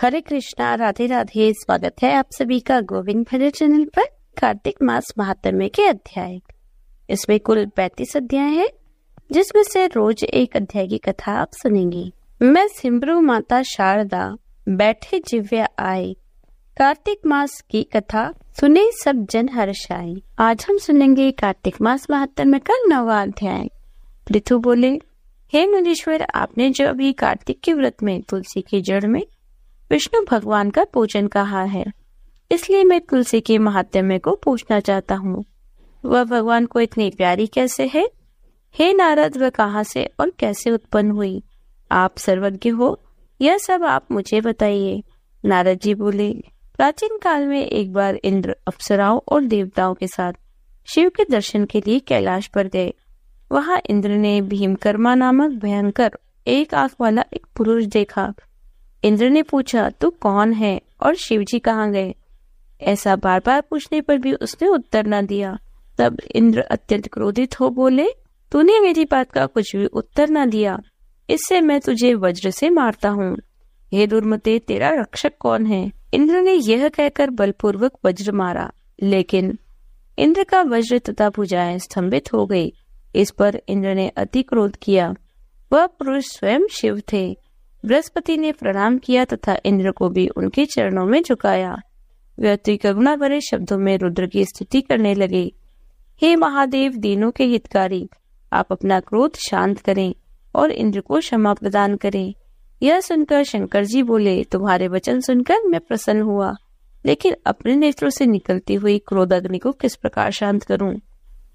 हरे कृष्णा, राधे राधे। स्वागत है आप सभी का गोविंद भजन चैनल पर कार्तिक मास महात्म्य के अध्याय। इसमें कुल 35 अध्याय है, जिसमें से रोज एक अध्याय की कथा आप सुनेंगे। मैं सिमरू माता शारदा बैठे जिव्या आए, कार्तिक मास की कथा सुने सब जन हर्षाए। आज हम सुनेंगे कार्तिक मास महात्म्य का 9वां अध्याय। पृथु बोले, हे मुनीश्वर, आपने जो अभी कार्तिक के व्रत में तुलसी की जड़ में विष्णु भगवान का पूजन कहा है, इसलिए मैं तुलसी के महात्म्य को पूछना चाहता हूँ। वह भगवान को इतनी प्यारी कैसे है? हे नारद, वह कहाँ से और कैसे उत्पन्न हुई? आप सर्वज्ञ हो, यह सब आप मुझे बताइए। नारद जी बोले, प्राचीन काल में एक बार इंद्र अप्सराओं और देवताओं के साथ शिव के दर्शन के लिए कैलाश पर गए। वहाँ इंद्र ने भीमकर्मा नामक भयंकर एक आंख वाला एक पुरुष देखा। इंद्र ने पूछा, तू कौन है और शिव जी कहाँ गए? ऐसा बार बार पूछने पर भी उसने उत्तर न दिया। तब इंद्र अत्यंत क्रोधित हो बोले, तूने मेरी बात का कुछ भी उत्तर न दिया, इससे मैं तुझे वज्र से मारता हूँ। हे दुर्मते, तेरा रक्षक कौन है? इंद्र ने यह कहकर बलपूर्वक वज्र मारा, लेकिन इंद्र का वज्र तथा भुजाएं स्तंभित हो गई। इस पर इंद्र ने अति क्रोध किया। वह पुरुष स्वयं शिव थे। बृहस्पति ने प्रणाम किया तथा इंद्र को भी उनके चरणों में झुकाया। वे अति करुणा भरे शब्दों में रुद्र की स्तुति करने लगे। हे महादेव, दीनों के हितकारी, आप अपना क्रोध शांत करें और इंद्र को क्षमा प्रदान करें। यह सुनकर शंकर जी बोले, तुम्हारे वचन सुनकर मैं प्रसन्न हुआ, लेकिन अपने नेत्रों से निकलती हुई क्रोध अग्नि को किस प्रकार शांत करूं?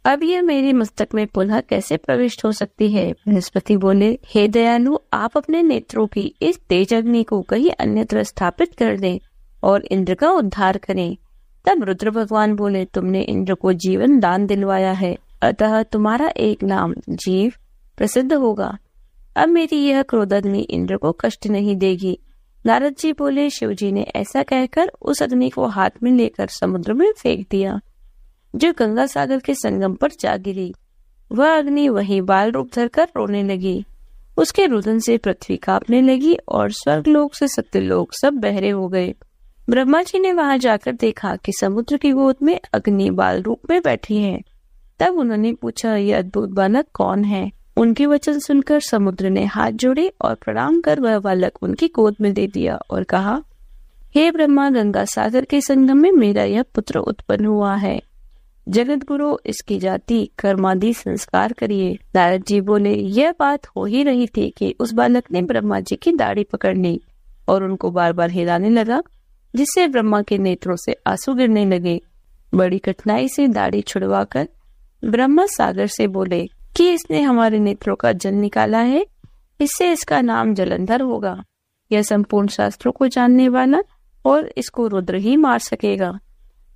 अब यह मेरे मस्तक में पुनः कैसे प्रविष्ट हो सकती है? बृहस्पति बोले, हे दयालु, आप अपने नेत्रों की इस तेज अग्नि को कहीं अन्यत्र स्थापित कर दें और इंद्र का उद्धार करें। तब रुद्र भगवान बोले, तुमने इंद्र को जीवन दान दिलवाया है, अतः तुम्हारा एक नाम जीव प्रसिद्ध होगा। अब मेरी यह क्रोधाग्नि इंद्र को कष्ट नहीं देगी। नारद जी बोले, शिव जी ने ऐसा कहकर उस अग्नि को हाथ में लेकर समुद्र में फेंक दिया, जो गंगा सागर के संगम पर जा गिरी। वह अग्नि वहीं बाल रूप धरकर रोने लगी। उसके रुदन से पृथ्वी कांपने लगी और स्वर्गलोक से सत्यलोक सब बहरे हो गए। ब्रह्मा जी ने वहां जाकर देखा कि समुद्र की गोद में अग्नि बाल रूप में बैठी है। तब उन्होंने पूछा, यह अद्भुत बालक कौन है? उनके वचन सुनकर समुद्र ने हाथ जोड़े और प्रणाम कर वह बालक उनकी गोद में दे दिया और कहा, हे ब्रह्मा, गंगा सागर के संगम में मेरा यह पुत्र उत्पन्न हुआ है। जगत गुरु, इसकी जाति कर्मादि संस्कार करिए। नारद जी बोले, यह बात हो ही रही थी कि उस बालक ने ब्रह्मा जी की दाढ़ी पकड़ ली और उनको बार बार हिलाने लगा, जिससे ब्रह्मा के नेत्रों से आंसू गिरने लगे। बड़ी कठिनाई से दाढ़ी छुड़वाकर ब्रह्मा सागर से बोले कि इसने हमारे नेत्रों का जल निकाला है, इससे इसका नाम जलंधर होगा। यह संपूर्ण शास्त्रों को जानने वाला और इसको रुद्र ही मार सकेगा।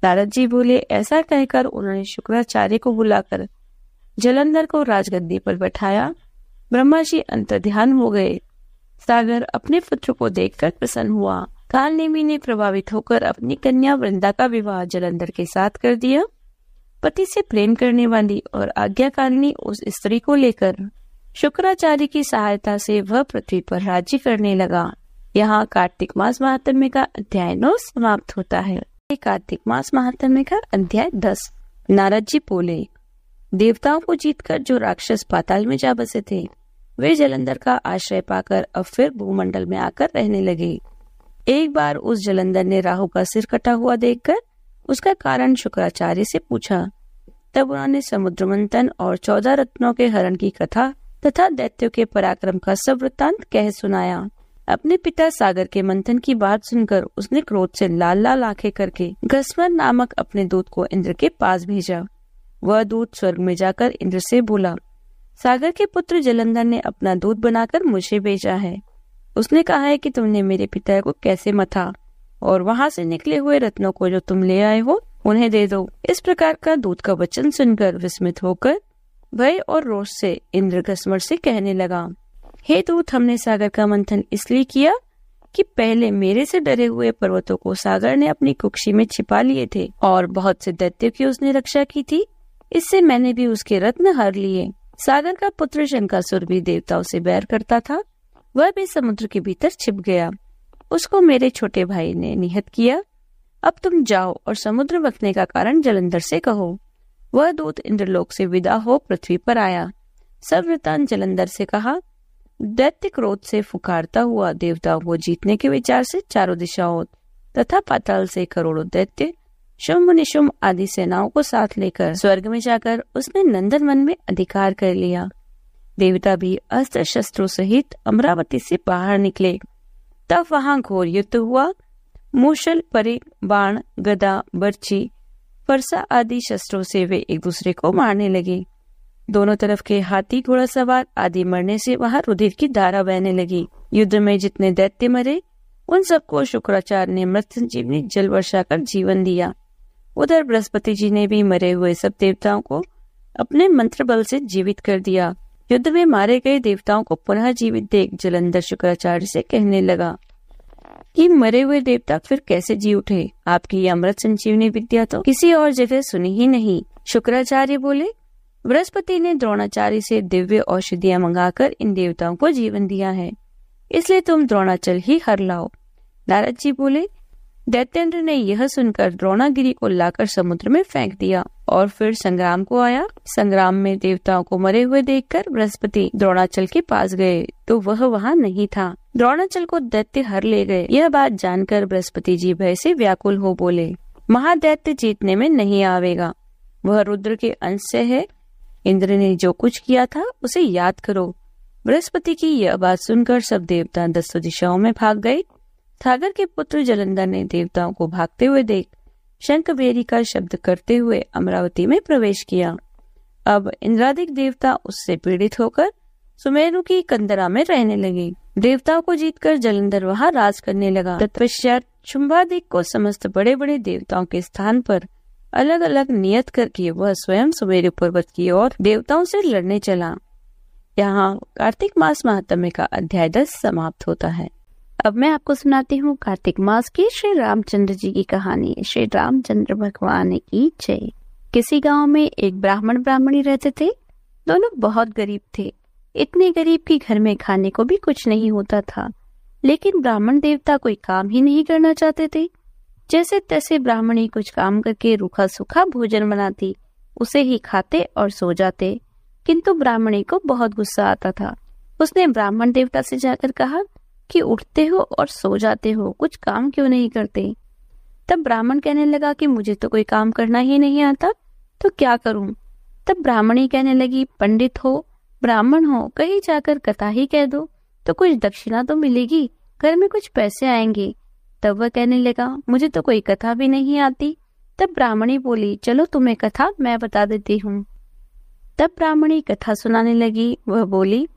नारद जी बोले, ऐसा कहकर उन्होंने शुक्राचार्य को बुलाकर जलंधर को राजगद्दी पर बैठाया। ब्रह्मा जी अंतर्ध्यान हो गए। सागर अपने पुत्र को देखकर प्रसन्न हुआ। कालनेमी ने प्रभावित होकर अपनी कन्या वृंदा का विवाह जलंधर के साथ कर दिया। पति से प्रेम करने वाली और आज्ञाकारिणी उस स्त्री को लेकर शुक्राचार्य की सहायता से वह पृथ्वी पर राज्य करने लगा। यहाँ कार्तिक मास महात्म्य का अध्याय 9 समाप्त होता है। कार्तिक मास महात्म्य का अध्याय 10। नारद जी बोले, देवताओं को जीतकर जो राक्षस पाताल में जा बसे थे, वे जलंधर का आश्रय पाकर अब फिर भूमंडल में आकर रहने लगे। एक बार उस जलंधर ने राहु का सिर कटा हुआ देखकर उसका कारण शुक्राचार्य से पूछा। तब उन्होंने समुद्र मंथन और 14 रत्नों के हरण की कथा तथा दैत्यों के पराक्रम का सब वृत्तांत कह सुनाया। अपने पिता सागर के मंथन की बात सुनकर उसने क्रोध से लाल लाल आंखें करके घस्मर नामक अपने दूत को इंद्र के पास भेजा। वह दूत स्वर्ग में जाकर इंद्र से बोला, सागर के पुत्र जलंधर ने अपना दूत बनाकर मुझे भेजा है। उसने कहा है कि तुमने मेरे पिता को कैसे मथा और वहां से निकले हुए रत्नों को जो तुम ले आए हो उन्हें दे दो। इस प्रकार का दूत का वचन सुनकर विस्मित होकर भय और रोष से इंद्र घस्मर से कहने लगा, हे दूत, हमने सागर का मंथन इसलिए किया कि पहले मेरे से डरे हुए पर्वतों को सागर ने अपनी कुक्षी में छिपा लिए थे और बहुत से दैत्यों की उसने रक्षा की थी। इससे मैंने भी उसके रत्न हर लिए। सागर का पुत्र शंकासुर भी देवताओं से बैर करता था, वह भी समुद्र के भीतर छिप गया। उसको मेरे छोटे भाई ने निहत किया। अब तुम जाओ और समुद्र बकने का कारण जलंधर से कहो। वह दूत इंद्रलोक से विदा हो पृथ्वी पर आया। सब वृतांत जलंधर से कहा। दैत्य क्रोध से फुकारता हुआ देवताओं को जीतने के विचार से चारों दिशाओं तथा पाताल से करोड़ों दैत्य, शुंभ निशुंभ आदि सेनाओं को साथ लेकर स्वर्ग में जाकर उसने नंदन वन में अधिकार कर लिया। देवता भी अस्त्र शस्त्रों सहित अमरावती से बाहर निकले। तब वहां घोर युद्ध हुआ। मूषल, परिघ, बाण, गदा, बर्छी, फरसा आदि शस्त्रों से वे एक दूसरे को मारने लगे। दोनों तरफ के हाथी, घोड़ासवार आदि मरने से वहां रुधिर की धारा बहने लगी। युद्ध में जितने दैत्य मरे उन सबको शुक्राचार्य ने मृत संजीवनी जल वर्षा कर जीवन दिया। उधर बृहस्पति जी ने भी मरे हुए सब देवताओं को अपने मंत्र बल से जीवित कर दिया। युद्ध में मारे गए देवताओं को पुनः जीवित देख जलंधर शुक्राचार्य से कहने लगा कि मरे हुए देवता फिर कैसे जी उठे? आपकी अमृत संजीवनी विद्या तो किसी और जगह सुनी ही नहीं। शुक्राचार्य बोले, बृहस्पति ने द्रोणाचार्य से दिव्य औषधियां मंगाकर इन देवताओं को जीवन दिया है, इसलिए तुम द्रोणाचल ही हर लाओ। नारद जी बोले, दैत्येंद्र ने यह सुनकर द्रोणागिरी को लाकर समुद्र में फेंक दिया और फिर संग्राम को आया। संग्राम में देवताओं को मरे हुए देखकर बृहस्पति द्रोणाचल के पास गए तो वह वहां नहीं था। द्रोणाचल को दैत्य हर ले गए। यह बात जानकर बृहस्पति जी भय से व्याकुल हो बोले, महादैत्य जीतने में नहीं आवेगा, वह रुद्र के अंश से है। इंद्र ने जो कुछ किया था उसे याद करो। बृहस्पति की यह बात सुनकर सब देवता 10 दिशाओं में भाग गए। सागर के पुत्र जलंधर ने देवताओं को भागते हुए देख शंख भेरी का शब्द करते हुए अमरावती में प्रवेश किया। अब इंद्रादिक देवता उससे पीड़ित होकर सुमेरु की कंदरा में रहने लगे। देवताओं को जीतकर जलंधर वहां राज करने लगा। तत्पश्चात शुंभादिक को समस्त बड़े बड़े देवताओं के स्थान पर अलग अलग नियत करके वह स्वयं सुमेरु पर्वत की ओर देवताओं से लड़ने चला। यहाँ कार्तिक मास महात्म्य का अध्याय 10 समाप्त होता है। अब मैं आपको सुनाती हूँ कार्तिक मास की श्री रामचंद्र जी की कहानी। श्री रामचंद्र भगवान की जय। किसी गांव में एक ब्राह्मण ब्राह्मणी रहते थे। दोनों बहुत गरीब थे, इतने गरीब कि घर में खाने को भी कुछ नहीं होता था। लेकिन ब्राह्मण देवता कोई काम ही नहीं करना चाहते थे। जैसे तैसे ब्राह्मणी कुछ काम करके रूखा सूखा भोजन बनाती, उसे ही खाते और सो जाते। किंतु ब्राह्मणी को बहुत गुस्सा आता था। उसने ब्राह्मण देवता से जाकर कहा कि उठते हो और सो जाते हो, कुछ काम क्यों नहीं करते? तब ब्राह्मण कहने लगा कि मुझे तो कोई काम करना ही नहीं आता, तो क्या करूं? तब ब्राह्मणी कहने लगी, पंडित हो, ब्राह्मण हो, कहीं जाकर कथा ही कह दो तो कुछ दक्षिणा तो मिलेगी, घर में कुछ पैसे आएंगे। तब वह कहने लगा, मुझे तो कोई कथा भी नहीं आती। तब ब्राह्मणी बोली, चलो तुम्हें कथा मैं बता देती हूँ। तब ब्राह्मणी कथा सुनाने लगी। वह बोली,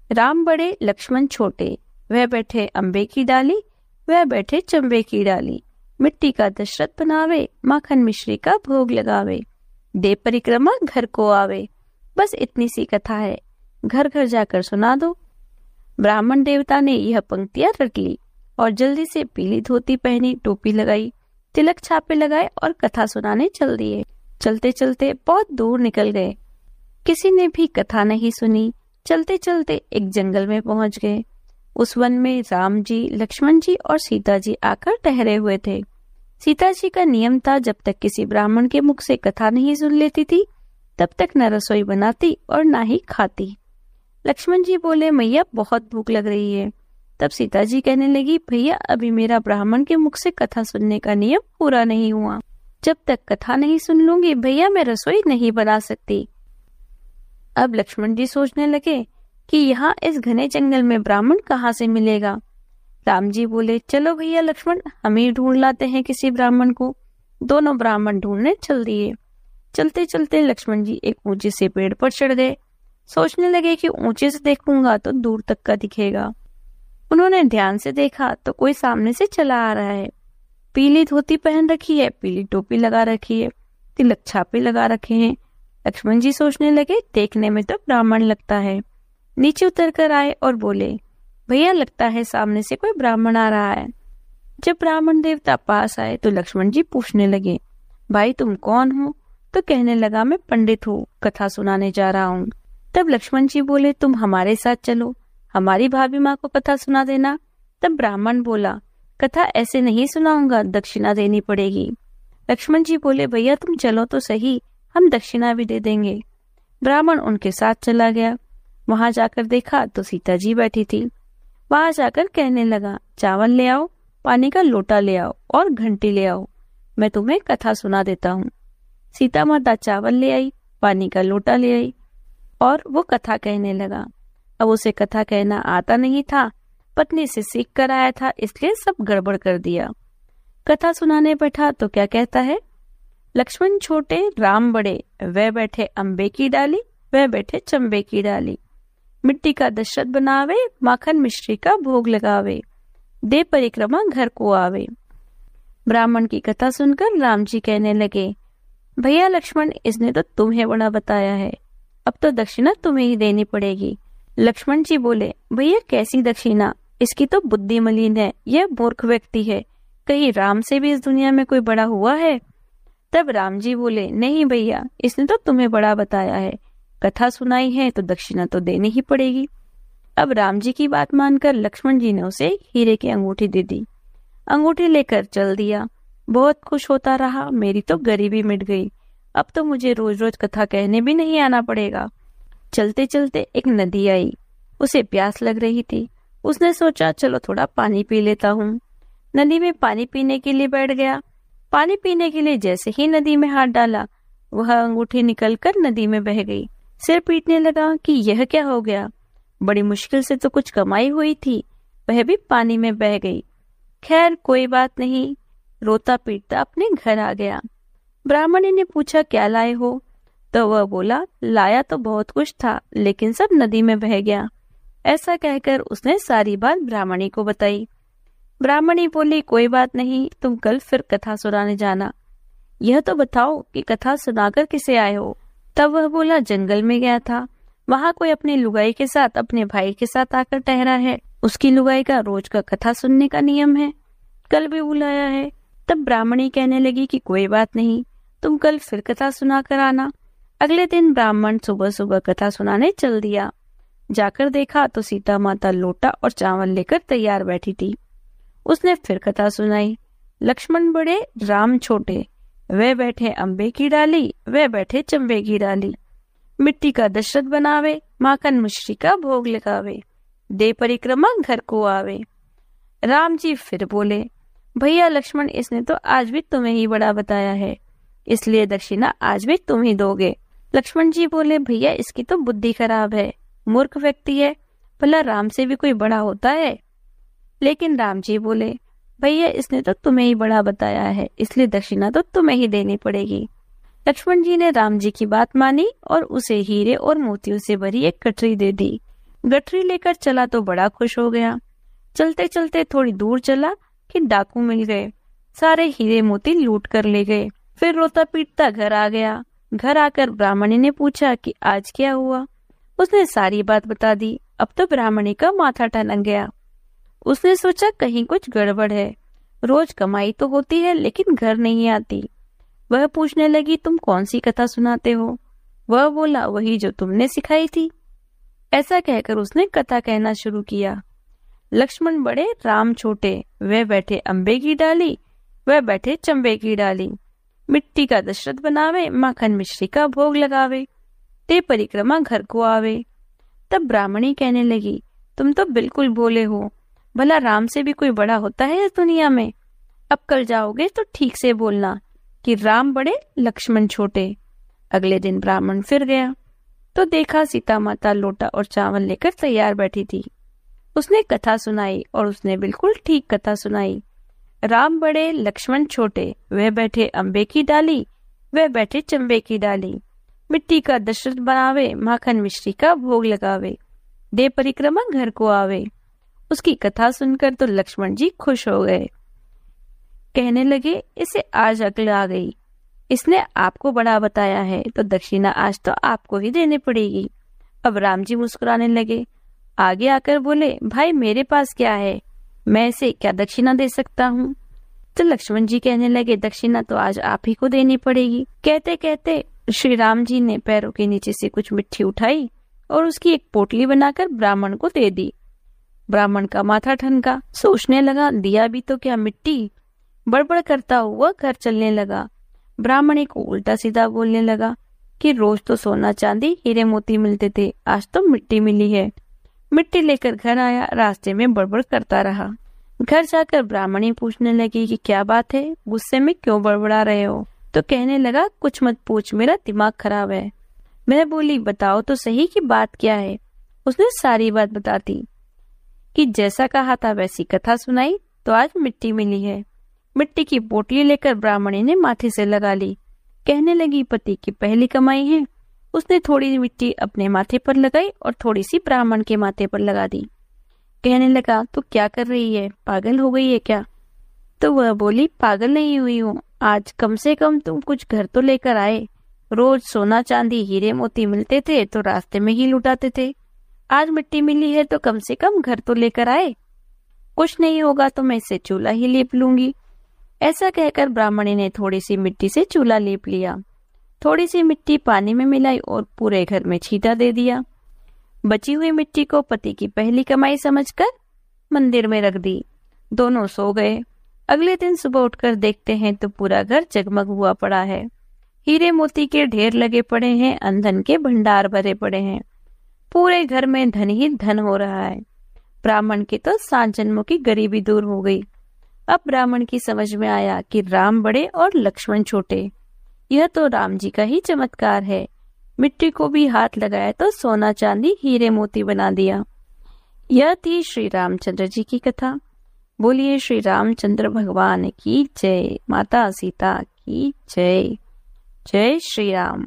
राम बड़े लक्ष्मण छोटे, वह बैठे अम्बे की डाली, वह बैठे चंबे की डाली। मिट्टी का दशरथ बनावे, माखन मिश्री का भोग लगावे, दे परिक्रमा घर को आवे। बस इतनी सी कथा है, घर घर जाकर सुना दो। ब्राह्मण देवता ने यह पंक्तियां रट ली और जल्दी से पीली धोती पहनी, टोपी लगाई, तिलक छापे लगाए और कथा सुनाने चल दिए। चलते चलते बहुत दूर निकल गए। किसी ने भी कथा नहीं सुनी। चलते चलते एक जंगल में पहुंच गए। उस वन में राम जी, लक्ष्मण जी और सीता जी आकर ठहरे हुए थे। सीता जी का नियम था, जब तक किसी ब्राह्मण के मुख से कथा नहीं सुन लेती थी तब तक न रसोई बनाती और न ही खाती। लक्ष्मण जी बोले, मैया बहुत भूख लग रही है। तब सीता जी कहने लगी, भैया अभी मेरा ब्राह्मण के मुख से कथा सुनने का नियम पूरा नहीं हुआ। जब तक कथा नहीं सुन लूंगी भैया मैं रसोई नहीं बना सकती। अब लक्ष्मण जी सोचने लगे कि यहाँ इस घने जंगल में ब्राह्मण कहाँ से मिलेगा। राम जी बोले, चलो भैया लक्ष्मण, हम ही ढूंढ लाते हैं किसी ब्राह्मण को। दोनों ब्राह्मण ढूंढने चल दिए। चलते चलते लक्ष्मण जी एक ऊंचे से पेड़ पर चढ़ गए। सोचने लगे कि ऊंचे से देखूंगा तो दूर तक का दिखेगा। उन्होंने ध्यान से देखा तो कोई सामने से चला आ रहा है। पीली धोती पहन रखी है, पीली टोपी लगा रखी है, तिलक छापे लगा रखे हैं। लक्ष्मण जी सोचने लगे, देखने में तो ब्राह्मण लगता है। नीचे उतर कर आए और बोले, भैया लगता है सामने से कोई ब्राह्मण आ रहा है। जब ब्राह्मण देवता पास आए तो लक्ष्मण जी पूछने लगे, भाई तुम कौन हो? तो कहने लगा, मैं पंडित हूँ, कथा सुनाने जा रहा हूँ। तब लक्ष्मण जी बोले, तुम हमारे साथ चलो, हमारी भाभी माँ को कथा सुना देना। तब ब्राह्मण बोला, कथा ऐसे नहीं सुनाऊंगा, दक्षिणा देनी पड़ेगी। लक्ष्मण जी बोले, भैया तुम चलो तो सही, हम दक्षिणा भी दे देंगे। ब्राह्मण उनके साथ चला गया। वहां जाकर देखा तो सीता जी बैठी थी। वहां जाकर कहने लगा, चावल ले आओ, पानी का लोटा ले आओ और घंटी ले आओ, मैं तुम्हें कथा सुना देता हूँ। सीता माता चावल ले आई, पानी का लोटा ले आई और वो कथा कहने लगा। अब उसे कथा कहना आता नहीं था, पत्नी से सीख कर आया था, इसलिए सब गड़बड़ कर दिया। कथा सुनाने बैठा तो क्या कहता है, लक्ष्मण छोटे राम बड़े, वह बैठे अम्बे की डाली, वह बैठे चंबे की डाली। मिट्टी का दशरथ बनावे, माखन मिश्री का भोग लगावे, दे परिक्रमा घर को आवे। ब्राह्मण की कथा सुनकर राम जी कहने लगे, भैया लक्ष्मण, इसने तो तुम्हें बड़ा बताया है, अब तो दक्षिणा तुम्हें ही देनी पड़ेगी। लक्ष्मण जी बोले, भैया कैसी दक्षिणा, इसकी तो बुद्धि मलिन है, यह मूर्ख व्यक्ति है, कहीं राम से भी इस दुनिया में कोई बड़ा हुआ है। तब राम जी बोले, नहीं भैया, इसने तो तुम्हें बड़ा बताया है, कथा सुनाई है तो दक्षिणा तो देनी ही पड़ेगी। अब राम जी की बात मानकर लक्ष्मण जी ने उसे हीरे की अंगूठी दे दी। अंगूठी लेकर चल दिया। बहुत खुश होता रहा, मेरी तो गरीबी मिट गई, अब तो मुझे रोज रोज कथा कहने भी नहीं आना पड़ेगा। चलते चलते एक नदी आई, उसे प्यास लग रही थी। उसने सोचा चलो थोड़ा पानी पी लेता हूँ। नदी में पानी पीने के लिए बैठ गया। पानी पीने के लिए जैसे ही नदी में हाथ डाला, वह अंगूठी निकलकर नदी में बह गई। सिर पीटने लगा कि यह क्या हो गया, बड़ी मुश्किल से तो कुछ कमाई हुई थी, वह भी पानी में बह गई। खैर कोई बात नहीं, रोता पीटता अपने घर आ गया। ब्राह्मणी ने पूछा, क्या लाए हो? तो वह बोला, लाया तो बहुत कुछ था, लेकिन सब नदी में बह गया। ऐसा कहकर उसने सारी बात ब्राह्मणी को बताई। ब्राह्मणी बोली, कोई बात नहीं, तुम कल फिर कथा सुनाने जाना। यह तो बताओ कि कथा सुनाकर किसे आए हो? तब वह बोला, जंगल में गया था, वहाँ कोई अपनी लुगाई के साथ अपने भाई के साथ आकर ठहरा है, उसकी लुगाई का रोज का कथा सुनने का नियम है, कल भी बुलाया है। तब ब्राह्मणी कहने लगी कि कोई बात नहीं, तुम कल फिर कथा सुना कर आना। अगले दिन ब्राह्मण सुबह सुबह कथा सुनाने चल दिया। जाकर देखा तो सीता माता लोटा और चावल लेकर तैयार बैठी थी। उसने फिर कथा सुनाई, लक्ष्मण बड़े राम छोटे, वे बैठे अम्बे की डाली, वे बैठे चंबे की डाली। मिट्टी का दशरथ बनावे, माखन मिश्री का भोग लगावे, दे परिक्रमा घर को आवे। राम जी फिर बोले, भैया लक्ष्मण, इसने तो आज भी तुम्हें ही बड़ा बताया है, इसलिए दक्षिणा आज भी तुम ही दोगे। लक्ष्मण जी बोले, भैया इसकी तो बुद्धि खराब है, मूर्ख व्यक्ति है, भला राम से भी कोई बड़ा होता है। लेकिन राम जी बोले, भैया इसने तो तुम्हें ही बड़ा बताया है, इसलिए दक्षिणा तो तुम्हें ही देनी पड़ेगी। लक्ष्मण जी ने राम जी की बात मानी और उसे हीरे और मोतियों से भरी एक गठरी दे दी। गठरी लेकर चला तो बड़ा खुश हो गया। चलते चलते थोड़ी दूर चला कि डाकू मिल गए, सारे हीरे मोती लूट कर ले गए। फिर रोता पीटता घर आ गया। घर आकर ब्राह्मणी ने पूछा कि आज क्या हुआ। उसने सारी बात बता दी। अब तो ब्राह्मणी का माथा टनक गया। उसने सोचा कहीं कुछ गड़बड़ है, रोज कमाई तो होती है लेकिन घर नहीं आती। वह पूछने लगी, तुम कौन सी कथा सुनाते हो? वह बोला, वही जो तुमने सिखाई थी। ऐसा कहकर उसने कथा कहना शुरू किया, लक्ष्मण बड़े राम छोटे, वह बैठे अम्बे की डाली, वह बैठे चंबे की डाली। मिट्टी का दशरथ बनावे, माखन मिश्री का भोग लगावे, ते परिक्रमा घर को आवे। तब ब्राह्मणी कहने लगी, तुम तो बिल्कुल भोले हो, भला राम से भी कोई बड़ा होता है इस दुनिया में? अब कल जाओगे तो ठीक से बोलना कि राम बड़े लक्ष्मण छोटे। अगले दिन ब्राह्मण फिर गया तो देखा सीता माता लोटा और चावल लेकर तैयार बैठी थी। उसने कथा सुनाई और उसने बिल्कुल ठीक कथा सुनाई। राम बड़े लक्ष्मण छोटे, वह बैठे अम्बे की डाली, वह बैठे चंबे की डाली। मिट्टी का दशरथ बनावे, माखन मिश्री का भोग लगावे, दे परिक्रमा घर को आवे। उसकी कथा सुनकर तो लक्ष्मण जी खुश हो गए। कहने लगे, इसे आज अक्ल आ गई, इसने आपको बड़ा बताया है तो दक्षिणा आज तो आपको ही देनी पड़ेगी। अब राम जी मुस्कुराने लगे। आगे आकर बोले, भाई मेरे पास क्या है, मैं इसे क्या दक्षिणा दे सकता हूँ? तो लक्ष्मण जी कहने लगे, दक्षिणा तो आज आप ही को देनी पड़ेगी। कहते कहते श्री राम जी ने पैरों के नीचे से कुछ मिट्टी उठाई और उसकी एक पोटली बनाकर ब्राह्मण को दे दी। ब्राह्मण का माथा ठनका, सोचने लगा दिया भी तो क्या मिट्टी। बड़बड़ करता हुआ घर चलने लगा। ब्राह्मण को उल्टा सीधा बोलने लगा कि रोज तो सोना चांदी हीरे मोती मिलते थे, आज तो मिट्टी मिली है। मिट्टी लेकर घर आया, रास्ते में बड़बड़ करता रहा। घर जाकर ब्राह्मणी पूछने लगी कि क्या बात है, गुस्से में क्यों बड़बड़ा रहे हो? तो कहने लगा कुछ मत पूछ, मेरा दिमाग खराब है। मैं बोली बताओ तो सही कि बात क्या है। उसने सारी बात बता दी कि जैसा कहा था वैसी कथा सुनाई, तो आज मिट्टी मिली है। मिट्टी की पोटली लेकर ब्राह्मणी ने माथे से लगा ली। कहने लगी पति की पहली कमाई है। उसने थोड़ी मिट्टी अपने माथे पर लगाई और थोड़ी सी ब्राह्मण के माथे पर लगा दी। कहने लगा तू क्या कर रही है, पागल हो गई है क्या? तो वह बोली पागल नहीं हुई हूँ, आज कम से कम तुम कुछ घर तो लेकर आए। रोज सोना चांदी हीरे मोती मिलते थे तो रास्ते में ही लुटाते थे, आज मिट्टी मिली है तो कम से कम घर तो लेकर आए। कुछ नहीं होगा तो मैं इसे चूल्हा ही लेप लूंगी। ऐसा कहकर ब्राह्मणी ने थोड़ी सी मिट्टी से चूल्हा लेप लिया। थोड़ी सी मिट्टी पानी में मिलाई और पूरे घर में छींटा दे दिया। बची हुई मिट्टी को पति की पहली कमाई समझकर मंदिर में रख दी। दोनों सो गए। अगले दिन सुबह उठकर देखते हैं तो पूरा घर जगमग हुआ पड़ा है। हीरे मोती के ढेर लगे पड़े हैं, अंधन के भंडार भरे पड़े हैं। पूरे घर में धन ही धन हो रहा है। ब्राह्मण की तो 7 जन्मों की गरीबी दूर हो गई। अब ब्राह्मण की समझ में आया कि राम बड़े और लक्ष्मण छोटे, यह तो राम जी का ही चमत्कार है। मिट्टी को भी हाथ लगाया तो सोना चांदी हीरे मोती बना दिया। यह थी श्री रामचंद्र जी की कथा। बोलिए श्री रामचंद्र भगवान की जय, माता सीता की जय। जय श्री राम।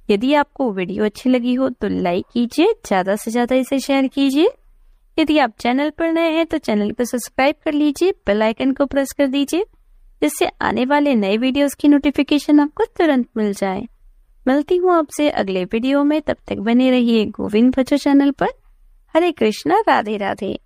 यदि आपको वीडियो अच्छी लगी हो तो लाइक कीजिए, ज्यादा से ज्यादा इसे शेयर कीजिए। यदि आप चैनल पर नए हैं तो चैनल को सब्सक्राइब कर लीजिए, बेल आइकन को प्रेस कर दीजिए, जिससे आने वाले नए वीडियोस की नोटिफिकेशन आपको तुरंत मिल जाए। मिलती हूँ आपसे अगले वीडियो में, तब तक बने रहिए गोविंद भजो चैनल पर। हरे कृष्णा, राधे राधे।